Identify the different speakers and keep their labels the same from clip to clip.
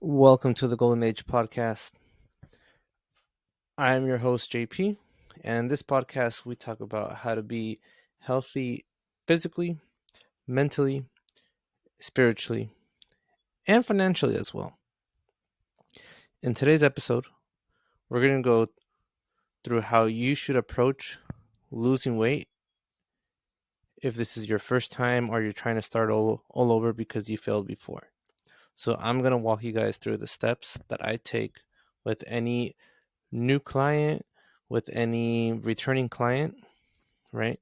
Speaker 1: Welcome to the Golden Age podcast. I am your host, JP, and in this podcast, we talk about how to be healthy physically, mentally, spiritually, and financially as well. In today's episode, we're going to go through how you should approach losing weight if this is your first time or you're trying to start all over because you failed before. So, I'm going to walk you guys through the steps that I take with any new client, with any returning client, right?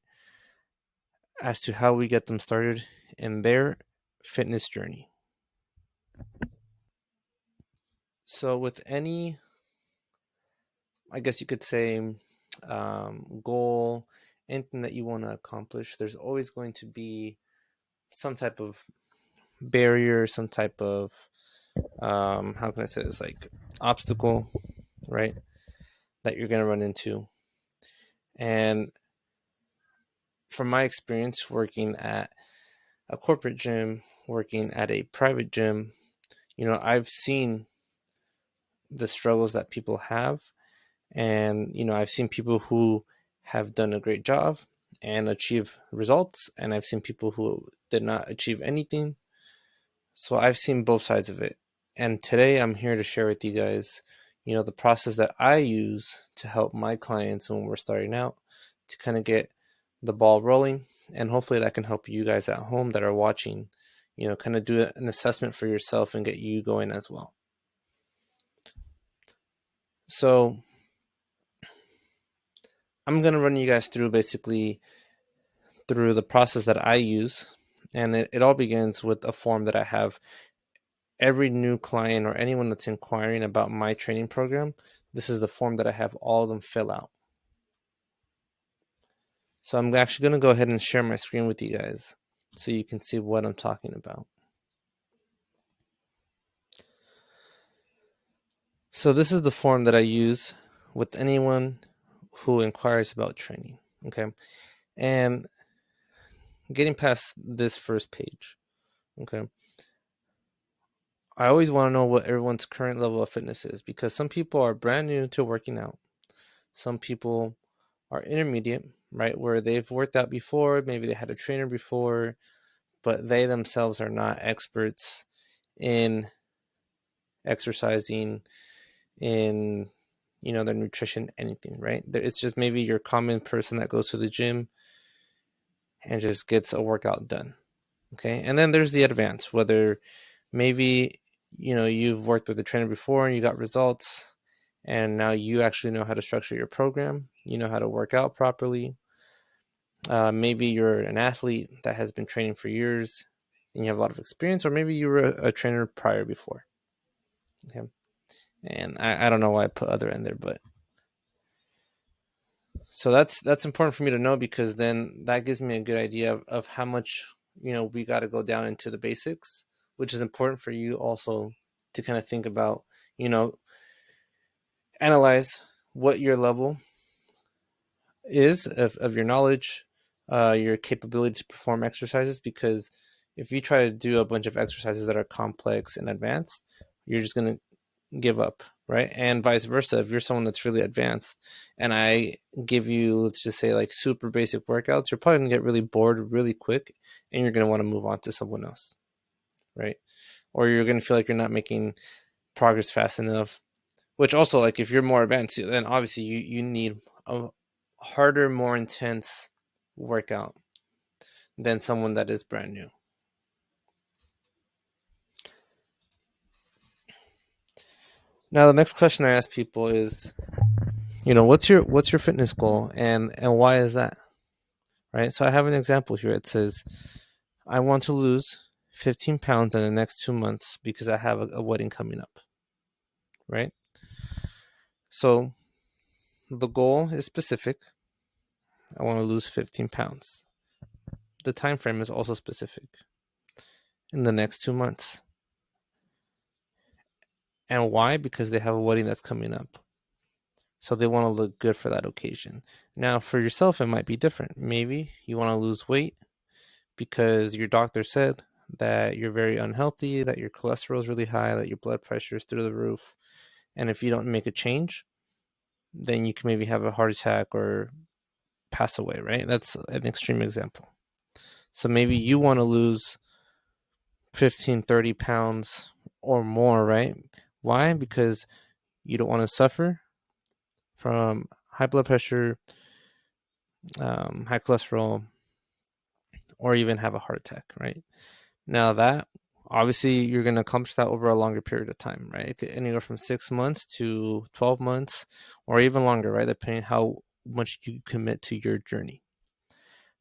Speaker 1: As to how we get them started in their fitness journey. So, with any, I guess you could say, goal, anything that you want to accomplish, there's always going to be some type of barrier, some type of, how can I say this, like obstacle, right? That you're going to run into. And from my experience working at a corporate gym, working at a private gym, I've seen the struggles that people have. And, I've seen people who have done a great job and achieve results. And I've seen people who did not achieve anything. So I've seen both sides of it. And today I'm here to share with you guys, the process that I use to help my clients when we're starting out to kind of get the ball rolling. And hopefully that can help you guys at home that are watching, kind of do an assessment for yourself and get you going as well. So I'm going to run you guys through basically through the process that I use. And it all begins with a form that I have every new client or anyone that's inquiring about my training program. This is the form that I have all of them fill out. So I'm actually going to go ahead and share my screen with you guys so you can see what I'm talking about. So this is the form that I use with anyone who inquires about training. Okay. And getting past this first page. Okay. I always want to know what everyone's current level of fitness is because some people are brand new to working out. Some people are intermediate, right, where they've worked out before, maybe they had a trainer before, but they themselves are not experts in exercising, in their nutrition, anything, right? It's just maybe your common person that goes to the gym and just gets a workout done. Okay. And then there's the advanced, whether maybe you've worked with a trainer before and you got results and now you actually know how to structure your program, you know how to work out properly. Maybe you're an athlete that has been training for years and you have a lot of experience, or maybe you were a trainer prior before. Okay. And I don't know why I put other in there, but so that's important for me to know because then that gives me a good idea of how much we got to go down into the basics, which is important for you also to kind of think about, analyze what your level is of your knowledge, your capability to perform exercises, because if you try to do a bunch of exercises that are complex and advanced, you're just going to give up, right? And vice versa. If you're someone that's really advanced and I give you, let's just say, like super basic workouts, you're probably going to get really bored really quick and you're going to want to move on to someone else, right? Or you're going to feel like you're not making progress fast enough, which also, like, if you're more advanced, then obviously you need a harder, more intense workout than someone that is brand new. Now, the next question I ask people is, what's your fitness goal and why is that? Right? So I have an example here. It says, I want to lose 15 pounds in the next 2 months because I have a wedding coming up. Right? So the goal is specific. I want to lose 15 pounds. The time frame is also specific. In the next 2 months. And why? Because they have a wedding that's coming up. So they want to look good for that occasion. Now, for yourself, it might be different. Maybe you want to lose weight because your doctor said that you're very unhealthy, that your cholesterol is really high, that your blood pressure is through the roof. And if you don't make a change, then you can maybe have a heart attack or pass away, right? That's an extreme example. So maybe you want to lose 15, 30 pounds or more, right? Why? Because you don't want to suffer from high blood pressure, high cholesterol, or even have a heart attack, right? Now that obviously you're going to accomplish that over a longer period of time, right? Anywhere from 6 months to 12 months or even longer, right? Depending how much you commit to your journey.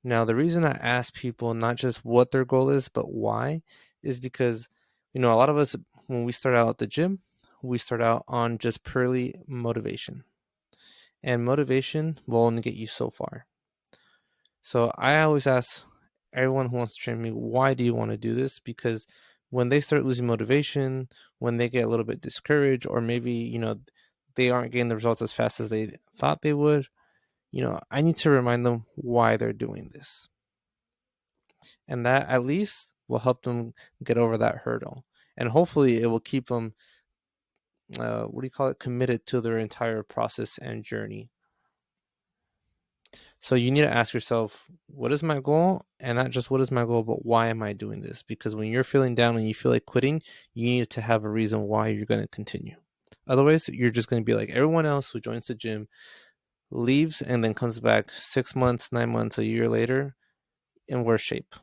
Speaker 1: Now, the reason I ask people not just what their goal is, but why is because, a lot of us, when we start out at the gym, we start out on just purely motivation. And motivation will only get you so far. So I always ask everyone who wants to train me, why do you want to do this? Because when they start losing motivation, when they get a little bit discouraged, or maybe, they aren't getting the results as fast as they thought they would, I need to remind them why they're doing this. And that at least will help them get over that hurdle. And hopefully it will keep them, committed to their entire process and journey. So you need to ask yourself, what is my goal? And not just what is my goal, but why am I doing this? Because when you're feeling down and you feel like quitting, you need to have a reason why you're going to continue. Otherwise, you're just going to be like everyone else who joins the gym, leaves, and then comes back 6 months, 9 months, a year later in worse shape.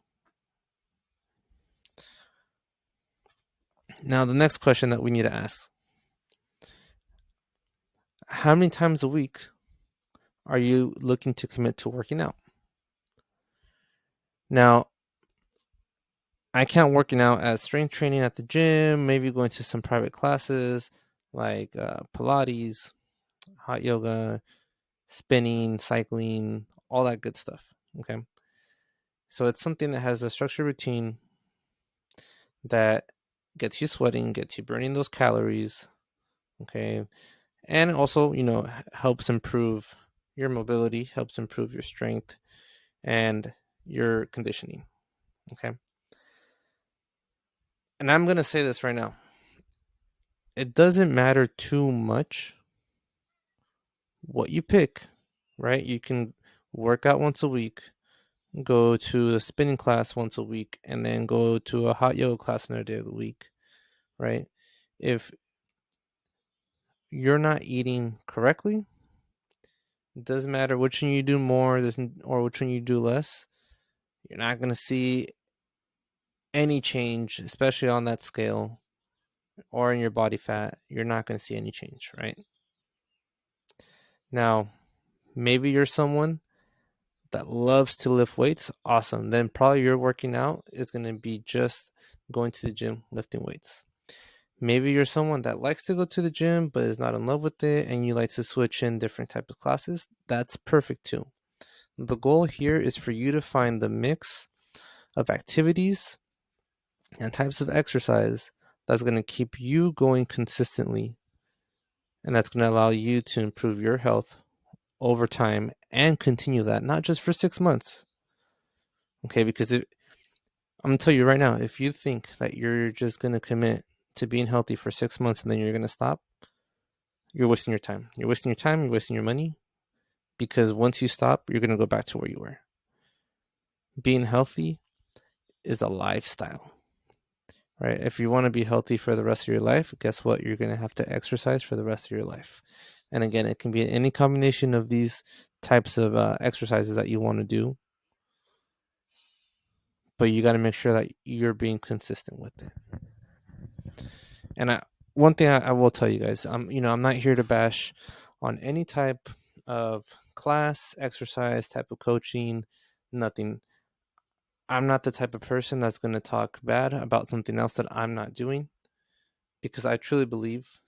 Speaker 1: Now, the next question that we need to ask, how many times a week are you looking to commit to working out? Now, I count working out as strength training at the gym, maybe going to some private classes like Pilates, hot yoga, spinning, cycling, all that good stuff. Okay. So it's something that has a structured routine that gets you sweating, gets you burning those calories. Okay. And also, helps improve your mobility, helps improve your strength and your conditioning. Okay. And I'm going to say this right now. It doesn't matter too much what you pick, right? You can work out once a week, go to a spinning class once a week, and then go to a hot yoga class another day of the week, right? If you're not eating correctly, it doesn't matter which one you do more or which one you do less. You're not going to see any change, especially on that scale or in your body fat. You're not going to see any change, right? Now, maybe you're someone that loves to lift weights. Awesome. Then probably your working out is going to be just going to the gym, lifting weights. Maybe you're someone that likes to go to the gym but is not in love with it and you like to switch in different types of classes. That's perfect too. The goal here is for you to find the mix of activities and types of exercise that's going to keep you going consistently, and that's going to allow you to improve your health over time and continue that, not just for 6 months. Okay, because I'm going to tell you right now, if you think that you're just going to commit to being healthy for 6 months and then you're going to stop, you're wasting your time. You're wasting your time, you're wasting your money, because once you stop, you're going to go back to where you were. Being healthy is a lifestyle, right? If you want to be healthy for the rest of your life, guess what? You're going to have to exercise for the rest of your life. And again, it can be any combination of these types of exercises that you want to do, but you got to make sure that you're being consistent with it. And one thing I will tell you guys, I'm not here to bash on any type of class, exercise, type of coaching, nothing. I'm not the type of person that's going to talk bad about something else that I'm not doing, because I truly believe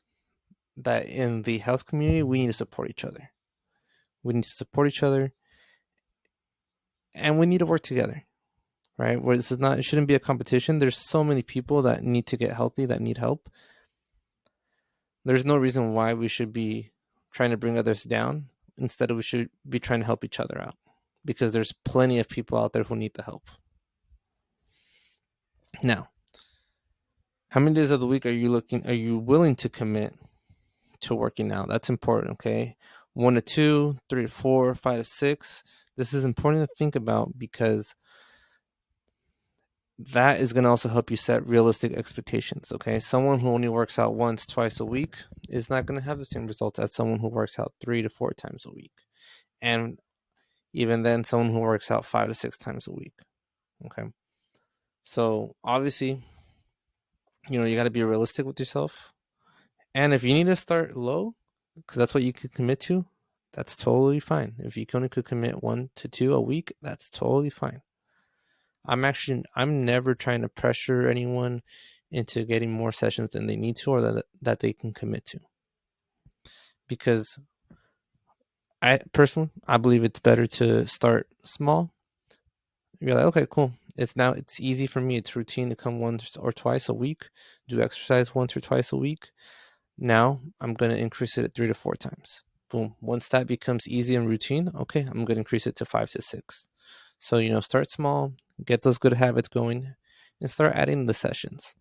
Speaker 1: that in the health community, we need to support each other. We need to support each other and we need to work together, right? Where it shouldn't be a competition. There's so many people that need to get healthy, that need help. There's no reason why we should be trying to bring others down. Instead, we should be trying to help each other out, because there's plenty of people out there who need the help. Now, how many days of the week are you willing to commit to working out? That's important, okay? 1 to 2, 3 to 4, 5 to 6. This is important to think about because that is going to also help you set realistic expectations, okay? Someone who only works out once, twice a week is not going to have the same results as someone who works out 3 to 4 times a week. And even then, someone who works out 5 to 6 times a week, okay? So obviously, you got to be realistic with yourself. And if you need to start low, because that's what you could commit to, that's totally fine. If you only could commit 1 to 2 a week, that's totally fine. I'm never trying to pressure anyone into getting more sessions than they need to or that they can commit to. Because I believe it's better to start small. You're like, okay, cool. It's easy for me. It's routine to come once or twice a week, do exercise once or twice a week. Now I'm going to increase it at 3 to 4 times. Boom. Once that becomes easy and routine, okay, I'm going to increase it to 5 to 6. So, start small, get those good habits going, and start adding the sessions.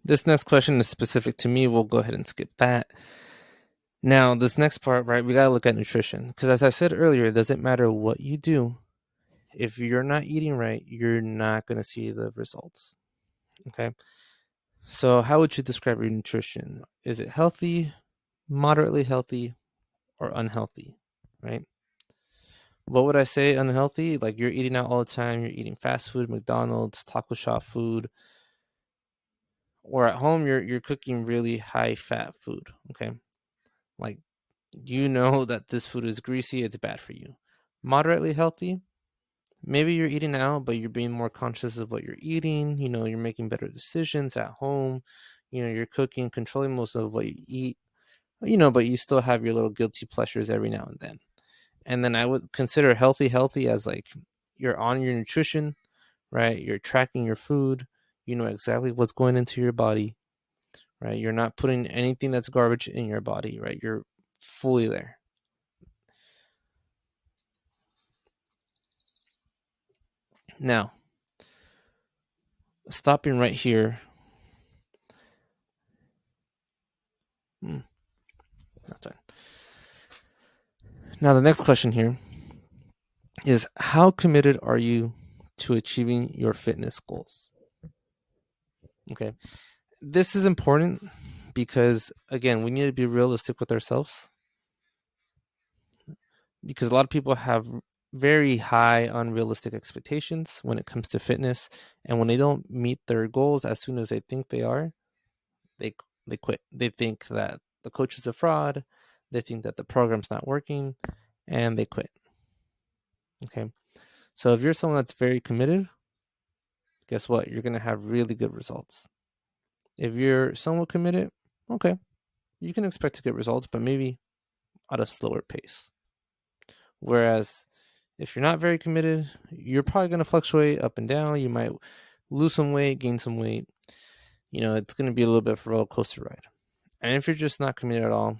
Speaker 1: This next question is specific to me. We'll go ahead and skip that. Now, this next part, right, we got to look at nutrition. Because as I said earlier, it doesn't matter what you do. If you're not eating right, you're not going to see the results. Okay. So, how would you describe your nutrition? Is it healthy, moderately healthy, or unhealthy? Right? What would I say unhealthy? Like you're eating out all the time, you're eating fast food, McDonald's, taco shop food, or at home you're cooking really high fat food, okay? Like that this food is greasy, it's bad for you. Moderately healthy, maybe you're eating out, but you're being more conscious of what you're eating, you're making better decisions at home, you're cooking, controlling most of what you eat, but you still have your little guilty pleasures every now and then. And then I would consider healthy as like you're on your nutrition, right? You're tracking your food, you know exactly what's going into your body, right? You're not putting anything that's garbage in your body, right? You're fully there. Now, stopping right here. That's fine. Now, the next question here is how committed are you to achieving your fitness goals? Okay. This is important because, again, we need to be realistic with ourselves because a lot of people have very high unrealistic expectations when it comes to fitness, and when they don't meet their goals as soon as they think they are, they they quit. They think that the coach is a fraud, they think that the program's not working, and they quit. Okay, so if you're someone that's very committed, guess what, you're going to have really good results. If you're somewhat committed, okay, you can expect to get results, but maybe at a slower pace. Whereas if you're not very committed, you're probably going to fluctuate up and down. You might lose some weight, gain some weight. It's going to be a little bit of a roller coaster ride. And if you're just not committed at all,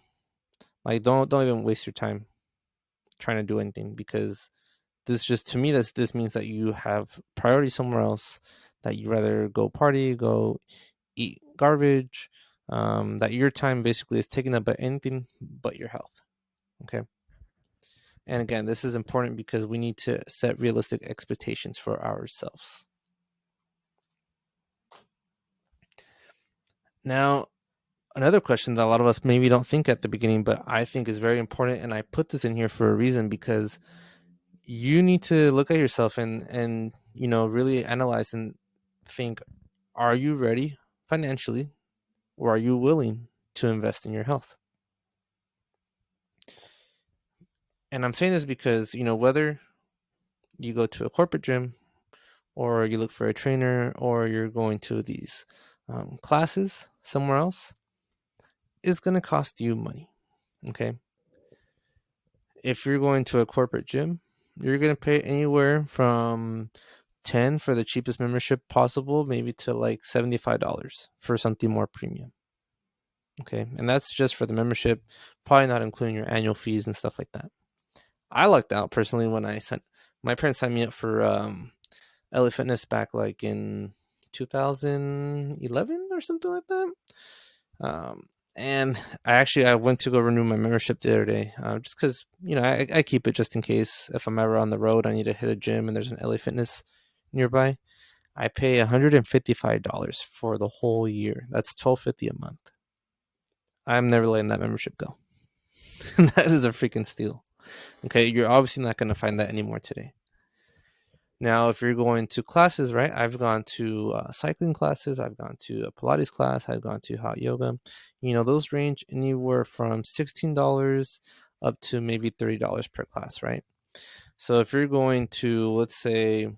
Speaker 1: like don't even waste your time trying to do anything, because to me this means that you have priority somewhere else, that you rather go party, go eat garbage, that your time basically is taken up by anything but your health. Okay. And again, this is important because we need to set realistic expectations for ourselves. Now, another question that a lot of us maybe don't think at the beginning, but I think is very important, and I put this in here for a reason, because you need to look at yourself and really analyze and think, are you ready financially, or are you willing to invest in your health? And I'm saying this because, whether you go to a corporate gym or you look for a trainer or you're going to these classes somewhere else, is going to cost you money. Okay. If you're going to a corporate gym, you're going to pay anywhere from 10 for the cheapest membership possible, maybe to like $75 for something more premium. Okay. And that's just for the membership, probably not including your annual fees and stuff like that. I lucked out personally when I My parents signed me up for LA Fitness back like in 2011 or something like that. Um, and I went to go renew my membership the other day, just because I keep it just in case if I'm ever on the road, I need to hit a gym and there's an LA Fitness nearby. I pay $155 for the whole year. That's $12.50 a month. I'm never letting that membership go. That is a freaking steal. Okay, you're obviously not going to find that anymore today. Now, if you're going to classes, right? I've gone to cycling classes, I've gone to a Pilates class, I've gone to hot yoga. Those range anywhere from $16 up to maybe $30 per class, right? So if you're going to, let's say,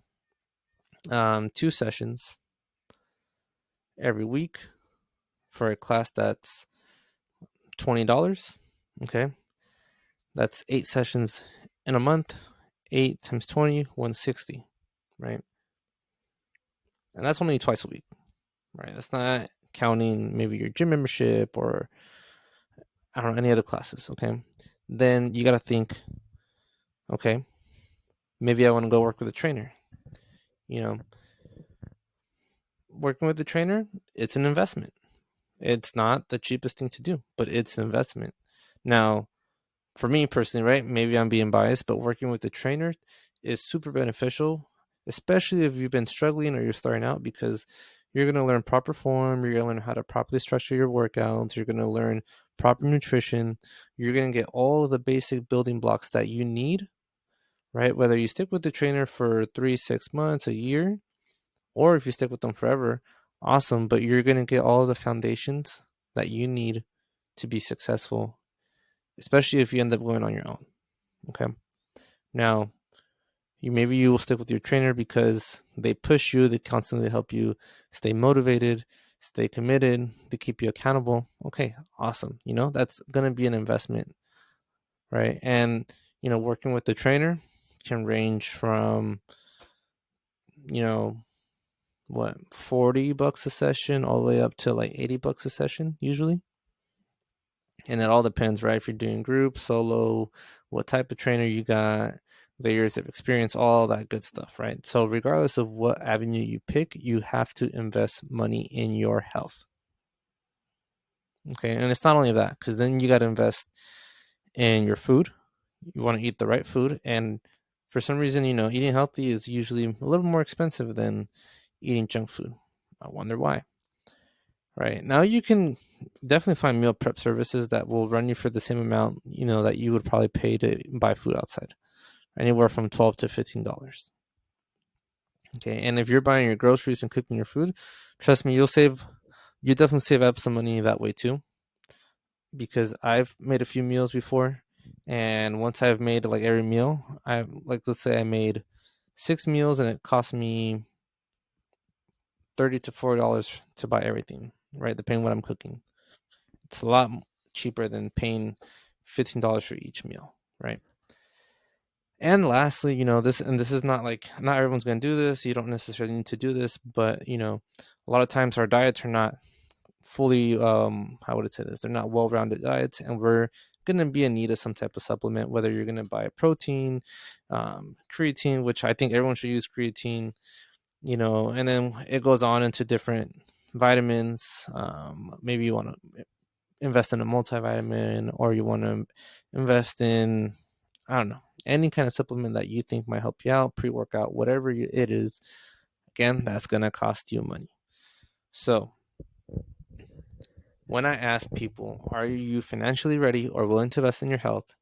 Speaker 1: 2 sessions every week for a class that's $20, okay, that's 8 sessions in a month. 8 times 20, 160, right? And that's only twice a week, right? That's not counting maybe your gym membership or I don't know any other classes. Okay, then you got to think, okay, maybe I want to go work with a trainer. You know, working with a trainer, it's an investment. It's not the cheapest thing to do, but it's an investment. Now, for me personally, right? Maybe I'm being biased, but working with a trainer is super beneficial, especially if you've been struggling or you're starting out, because you're going to learn proper form, you're going to learn how to properly structure your workouts, you're going to learn proper nutrition, you're going to get all of the basic building blocks that you need, right? Whether you stick with the trainer for 3, 6 months, a year, or if you stick with them forever, awesome, but you're going to get all of the foundations that you need to be successful, especially if you end up going on your own. Okay. Now, maybe you will stick with your trainer because they push you, they constantly help you stay motivated, stay committed, they keep you accountable. Okay, awesome. That's going to be an investment, right? And, working with the trainer can range from, you know, what, $40 a session all the way up to like $80 a session usually. And it all depends, right? If you're doing group, solo, what type of trainer you got, the years of experience, all that good stuff, right? So regardless of what avenue you pick, you have to invest money in your health. Okay, and it's not only that, because then you got to invest in your food. You want to eat the right food, and for some reason, eating healthy is usually a little more expensive than eating junk food. I wonder why. Right now, you can definitely find meal prep services that will run you for the same amount, that you would probably pay to buy food outside, anywhere from $12 to $15. Okay, and if you're buying your groceries and cooking your food, trust me, you definitely save up some money that way too. Because I've made a few meals before, and once I've made like every meal, I like let's say I made 6 meals and it cost me $30 to $40 to buy everything, right? Depending on what I'm cooking. It's a lot cheaper than paying $15 for each meal, right? And lastly, this is not like not everyone's going to do this. You don't necessarily need to do this, but a lot of times our diets are not fully how would I say this? They're not well-rounded diets, and we're going to be in need of some type of supplement. Whether you're going to buy a protein, creatine, which I think everyone should use creatine, and then it goes on into different vitamins. Maybe you want to invest in a multivitamin, or you want to invest in, I don't know, any kind of supplement that you think might help you out, pre-workout, whatever it is. Again, that's going to cost you money. So when I ask people, are you financially ready or willing to invest in your health?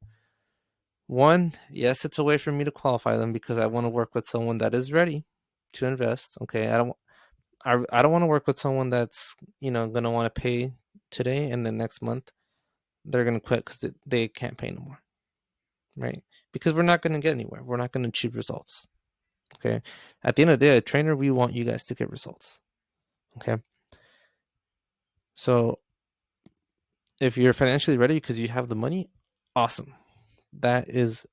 Speaker 1: One, yes, it's a way for me to qualify them because I want to work with someone that is ready to invest. Okay, I don't want to work with someone that's going to want to pay today and then next month they're going to quit because they can't pay no more, right? Because we're not going to get anywhere. We're not going to achieve results. Okay, at the end of the day, a trainer, we want you guys to get results. Okay, so if you're financially ready because you have the money, awesome. That is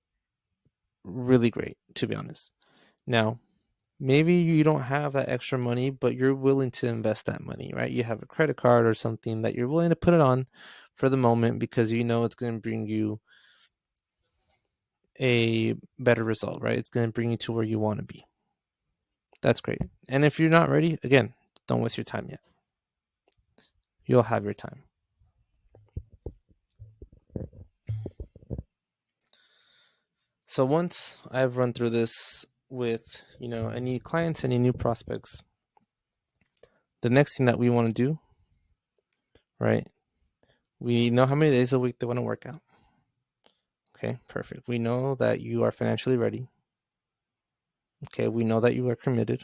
Speaker 1: really great, to be honest. Now, maybe you don't have that extra money, but you're willing to invest that money, right? You have a credit card or something that you're willing to put it on for the moment because it's going to bring you a better result, right? It's going to bring you to where you want to be. That's great. And if you're not ready, again, don't waste your time yet. You'll have your time. So once I've run through this with, any clients, any new prospects, the next thing that we want to do, right? We know how many days a week they want to work out. Okay, perfect. We know that you are financially ready. Okay, we know that you are committed.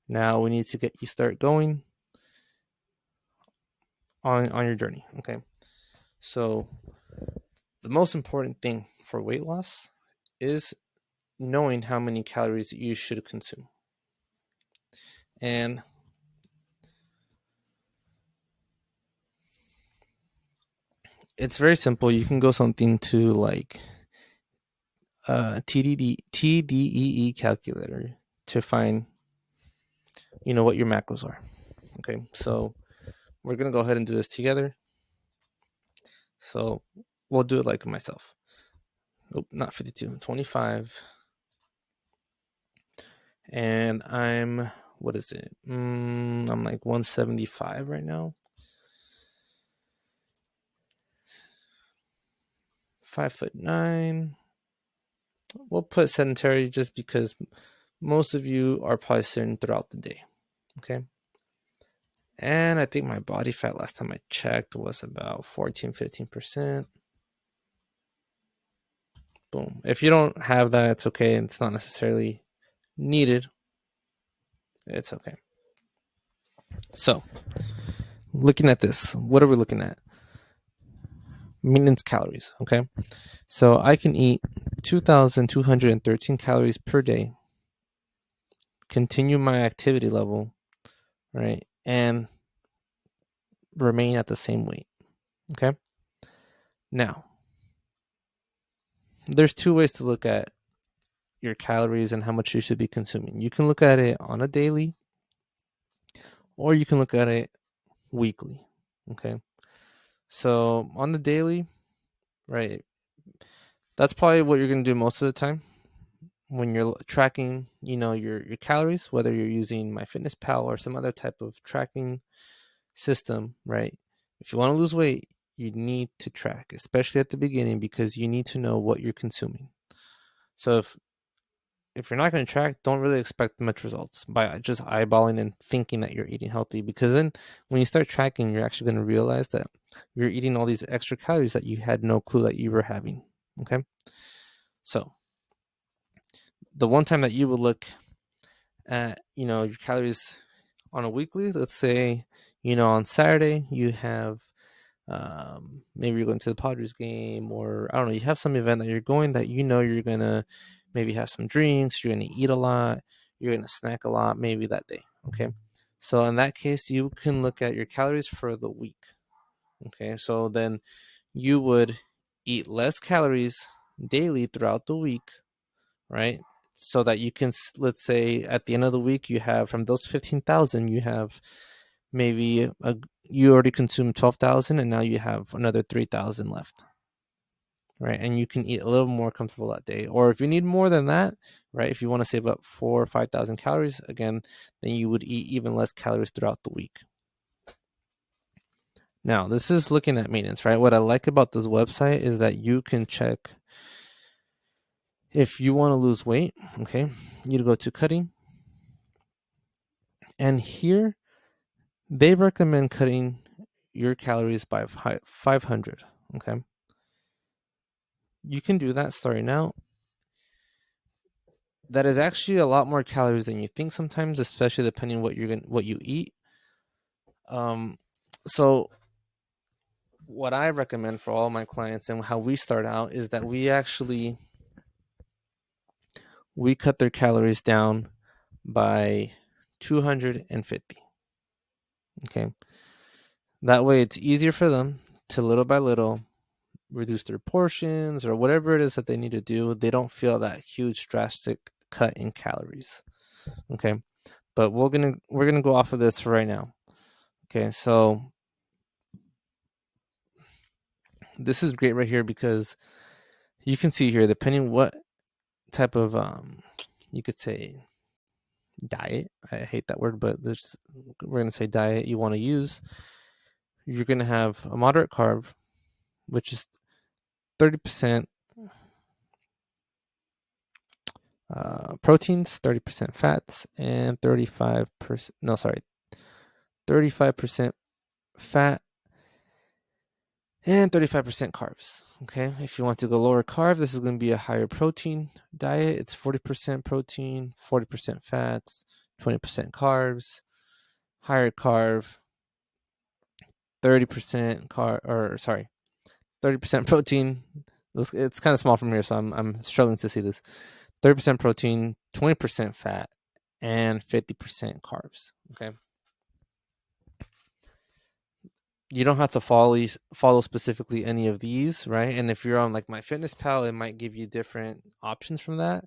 Speaker 1: Now we need to get you start going on your journey. Okay, so the most important thing for weight loss is knowing how many calories you should consume. And it's very simple. You can go something to like TDEE calculator to find, what your macros are. Okay, so we're gonna go ahead and do this together. So we'll do it like myself. Nope, not 52, 25. And what is it? I'm like 175 right now. 5'9". We'll put sedentary just because most of you are probably sitting throughout the day. Okay. And I think my body fat last time I checked was about 14-15%. Boom. If you don't have that, it's okay. It's not necessarily needed. It's okay. So, looking at this, what are we looking at? Maintenance calories, okay? So I can eat 2,213 calories per day, continue my activity level, right? And remain at the same weight, okay? Now, there's two ways to look at your calories and how much you should be consuming. You can look at it on a daily, or you can look at it weekly, okay? So on the daily, right, that's probably what you're going to do most of the time when you're tracking, your calories, whether you're using MyFitnessPal or some other type of tracking system, right? If you want to lose weight, you need to track, especially at the beginning, because you need to know what you're consuming. So if you're not going to track, don't really expect much results by just eyeballing and thinking that you're eating healthy, because then when you start tracking, you're actually going to realize that you're eating all these extra calories that you had no clue that you were having. Okay. So the one time that you would look at, your calories on a weekly, let's say, on Saturday, you have maybe you're going to the Padres game, or I don't know, you have some event that you're going that you're gonna maybe have some drinks, you're gonna eat a lot, you're gonna snack a lot, maybe that day. Okay, so in that case, you can look at your calories for the week. Okay, so then you would eat less calories daily throughout the week, right? So that you can, let's say, at the end of the week, you have from those 15,000, you have maybe you already consumed 12,000, and now you have another 3,000 left, right? And you can eat a little more comfortable that day. Or if you need more than that, right? If you want to save up 4,000 or 5,000 calories, again, then you would eat even less calories throughout the week. Now, this is looking at maintenance, right? What I like about this website is that you can check if you want to lose weight. Okay, you go to cutting, and here they recommend cutting your calories by 500. Okay, you can do that starting out. That is actually a lot more calories than you think sometimes, especially depending on what you eat. So what I recommend for all my clients and how we start out is that we cut their calories down by 250. Okay, that way it's easier for them to little by little reduce their portions or whatever it is that they need to do. They don't feel that huge drastic cut in calories. Okay, but we're gonna go off of this for right now. Okay, so this is great right here because you can see here, depending what type of you could say diet. I hate that word, but we're gonna say diet you want to use. You're gonna have a moderate carb, which is 30% proteins, 30% fats, and 35%. No, sorry, 35% fat and 35% carbs. Okay, if you want to go lower carb, this is going to be a higher protein diet. It's 40% protein, 40% fats, 20% carbs. Higher carb, 30% 30% protein. It's kind of small from here, so I'm struggling to see this. 30% protein, 20% fat, and 50% carbs. Okay. You don't have to follow specifically any of these, right? And if you're on like MyFitnessPal, it might give you different options from that.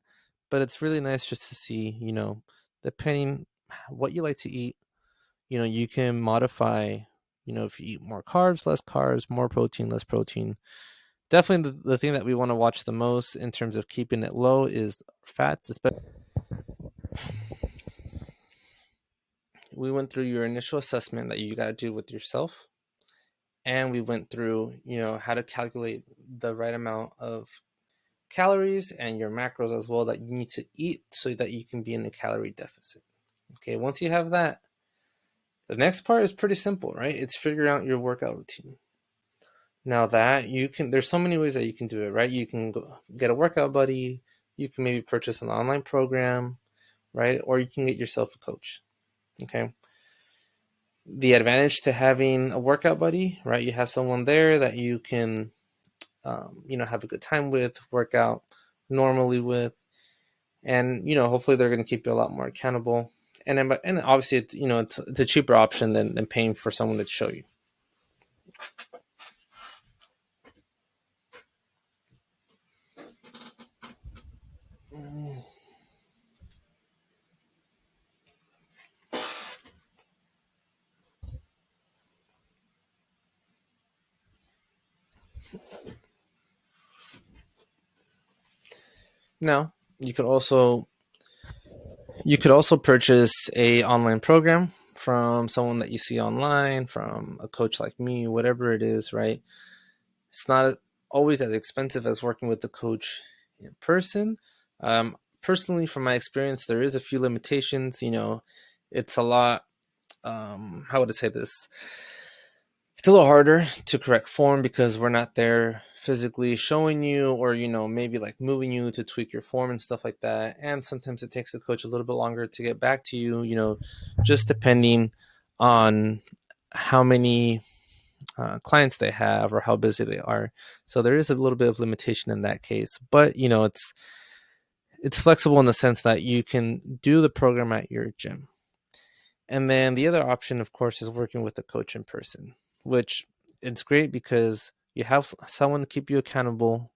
Speaker 1: But it's really nice just to see, depending what you like to eat, you can modify, if you eat more carbs, more protein, less protein. Definitely the thing that we want to watch the most in terms of keeping it low is fats. Especially, we went through your initial assessment that you got to do with yourself, and we went through, how to calculate the right amount of calories and your macros as well that you need to eat so that you can be in a calorie deficit. Okay, once you have that, the next part is pretty simple, right? It's figuring out your workout routine. Now that there's so many ways that you can do it, right? You can go get a workout buddy, you can maybe purchase an online program, right? Or you can get yourself a coach. Okay. The advantage to having a workout buddy, right? You have someone there that you can, have a good time with, work out normally with, and hopefully they're going to keep you a lot more accountable. And obviously, it's a cheaper option than paying for someone to show you. Now, you could also purchase a online program from someone that you see online, from a coach like me, whatever it is, right? It's not always as expensive as working with the coach in person. Personally, from my experience, there is a few limitations. It's a lot. How would I say this? It's a little harder to correct form because we're not there physically showing you, or maybe like moving you to tweak your form and stuff like that. And sometimes it takes the coach a little bit longer to get back to you, just depending on how many clients they have or how busy they are. So there is a little bit of limitation in that case, but it's flexible in the sense that you can do the program at your gym. And then the other option, of course, is working with a coach in person, which it's great because you have someone to keep you accountable,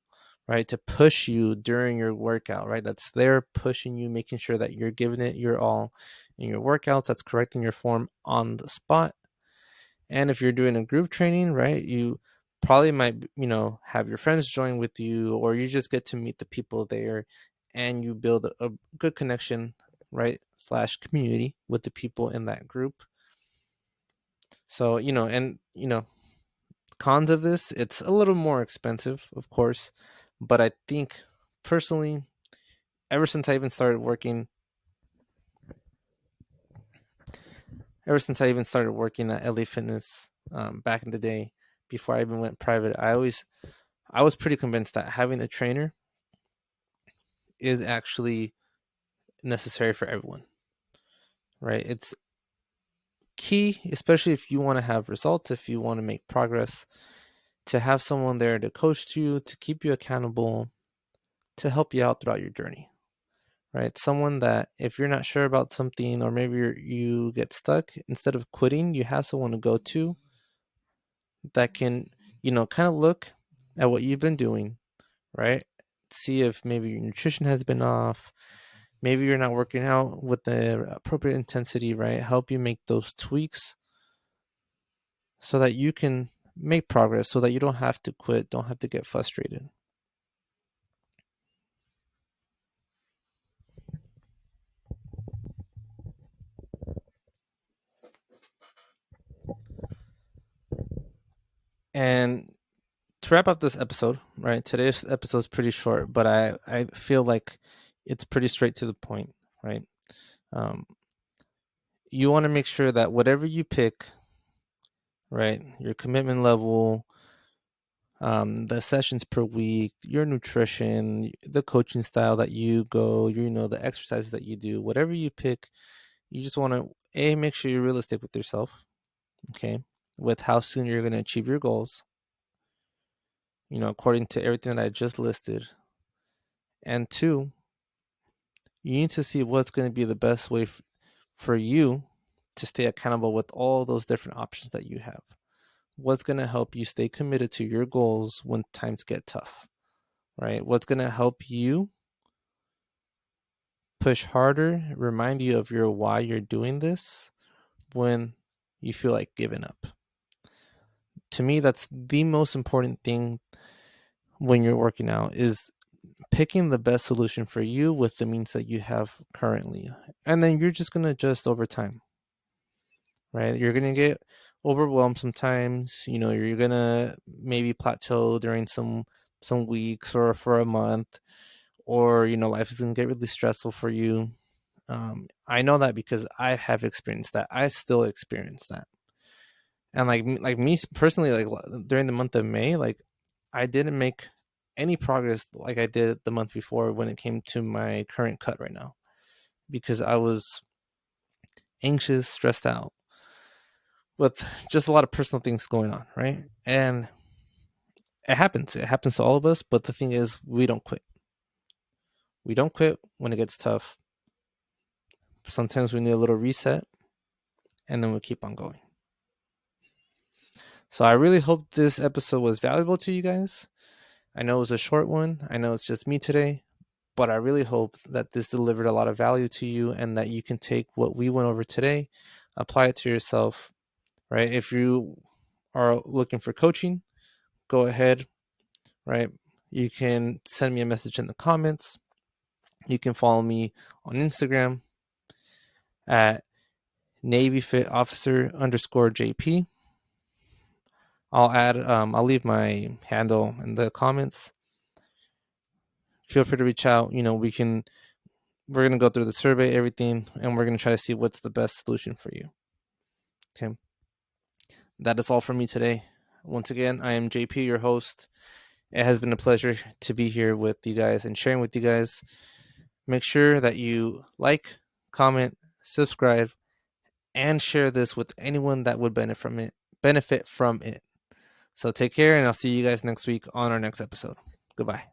Speaker 1: right? To push you during your workout, right? That's there pushing you, making sure that you're giving it your all in your workouts. That's correcting your form on the spot. And if you're doing a group training, right, you probably might, have your friends join with you, or you just get to meet the people there and you build a good connection, right, slash community with the people in that group. So, cons of this, it's a little more expensive, of course, but I think personally, ever since I even started working, at LA Fitness back in the day, before I even went private, I was pretty convinced that having a trainer is actually necessary for everyone, right? It's key, especially if you want to have results, if you want to make progress, to have someone there to coach you, to keep you accountable, to help you out throughout your journey, right? Someone that if you're not sure about something, or maybe you get stuck, instead of quitting, you have someone to go to that can, kind of look at what you've been doing, right? See if maybe your nutrition has been off. Maybe you're not working out with the appropriate intensity, right? Help you make those tweaks so that you can make progress, so that you don't have to quit, don't have to get frustrated. And to wrap up this episode, right? Today's episode is pretty short, but I feel like it's pretty straight to the point, right? Um, you want to make sure that whatever you pick, right, your commitment level, the sessions per week, your nutrition, the coaching style that you go, the exercises that you do, whatever you pick, you just want to make sure you're realistic with yourself, okay, with how soon you're going to achieve your goals, according to everything that I just listed. And two, you need to see what's going to be the best way for you to stay accountable with all those different options that you have. What's going to help you stay committed to your goals when times get tough, right? What's going to help you push harder, remind you of your why you're doing this when you feel like giving up. To me, that's the most important thing when you're working out, is picking the best solution for you with the means that you have currently. And then you're just going to adjust over time, right? You're going to get overwhelmed sometimes, you're going to maybe plateau during some weeks or for a month, or life is going to get really stressful for you. I know that because I have experienced that. I still experience that. And like me personally, like during the month of May, like I didn't make any progress like I did the month before when it came to my current cut right now, because I was anxious, stressed out with just a lot of personal things going on, right? And it happens. It happens to all of us, but the thing is, we don't quit. We don't quit when it gets tough. Sometimes we need a little reset, and then we keep on going. So I really hope this episode was valuable to you guys. I know it was a short one. I know it's just me today, but I really hope that this delivered a lot of value to you and that you can take what we went over today, apply it to yourself, right? If you are looking for coaching, go ahead, right? You can send me a message in the comments. You can follow me on Instagram at NavyFitOfficer_JP. I'll leave my handle in the comments. Feel free to reach out. We're going to go through the survey, everything, and we're going to try to see what's the best solution for you. Okay. That is all from me today. Once again, I am JP, your host. It has been a pleasure to be here with you guys and sharing with you guys. Make sure that you like, comment, subscribe, and share this with anyone that would benefit from it. So take care, and I'll see you guys next week on our next episode. Goodbye.